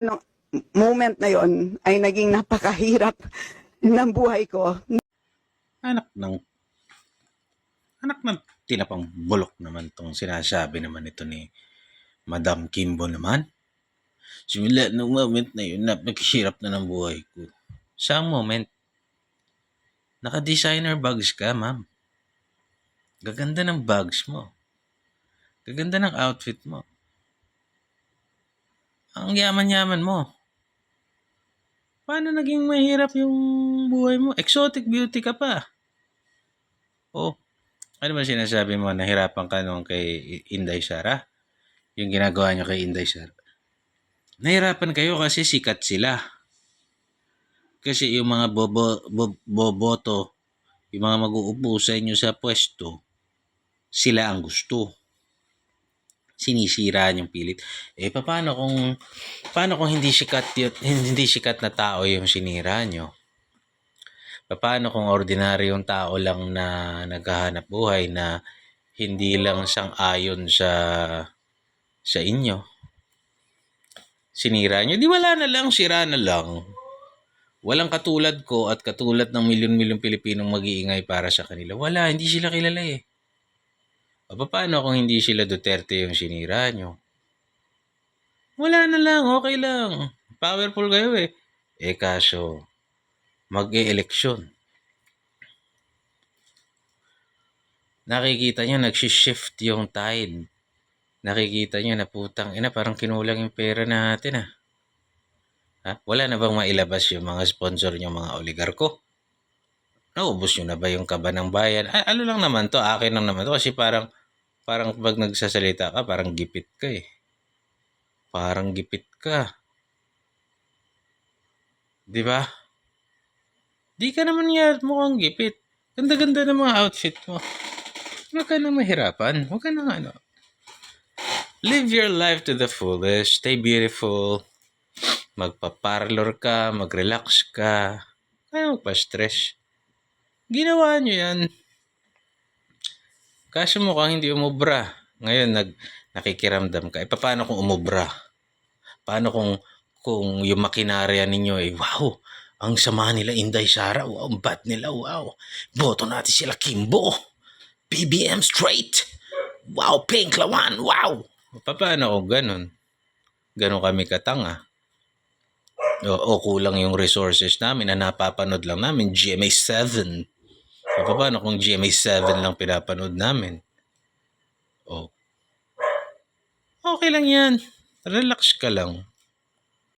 nung moment na yon ay naging napakahirap ng buhay ko. Anak ng tinapang bulok naman tong sinasabi naman ito ni Madam Kimbo naman. Simula nung moment na yun, napaghirap na ng buhay ko. Saan moment? Naka-designer bags ka, ma'am. Gaganda ng bags mo. Gaganda ng outfit mo. Ang yaman-yaman mo. Paano naging mahirap yung buhay mo? Exotic beauty ka pa. Oh, ano ba sinasabi mo? Nahirapan ka nung kay Inday Sara? Yung ginagawa niyo kay Inday Sara? Nahirapan kayo kasi sikat sila. Kasi yung mga boboto, yung mga mag-uupo sa inyo sa pwesto, sila ang gusto. Sinisira yung pilit. Paano kung hindi sikat na tao yung sinira nyo? Paano kung ordinaryong tao lang na naghahanap buhay na hindi lang sang-ayon sa inyo? Sinira nyo, di wala na lang, sira na lang. Walang katulad ko at katulad ng milyon-milyong Pilipinong mag-iingay para sa kanila. Wala, hindi sila kilala eh. Paano kung hindi sila Duterte yung sinira nyo? Wala na lang, okay lang. Powerful kayo eh. Kaso, mag-e-eleksyon. Nakikita nyo, nagsishift yung tide. Nakikita nyo na putang ina, parang kinulang yung pera natin ah. Ha? Wala na bang mailabas yung mga sponsor nyo, mga oligarko? Naubos nyo na ba yung kaba ng bayan? Ano lang naman to, akin lang naman to. Kasi parang pag nagsasalita ka, parang gipit ka eh. Parang gipit ka. Di ba? Di ka naman mukhang gipit. Ganda-ganda ng mga outfit mo. Huwag ka na mahirapan. Huwag ka na ano. Live your life to the fullest. Stay beautiful. Magpa-parlor ka, mag-relax ka. Kaya magpa-stress. Ginawa nyo yan. Kaso mukhang hindi umubra. Ngayon, nakikiramdam ka. Paano kung umubra? Paano kung yung makinarya ninyo ay, wow, ang sama nila Inday Sara, wow, ang bad nila, wow. Boto natin sila Kimbo. BBM straight. Wow, Pink Lawan, wow. Paano kung ganun? Ganun kami katanga. O kulang yung resources namin na napapanood lang namin, GMA 7. Paano kung GMA 7 lang pinapanood namin? Okay lang yan. Relax ka lang.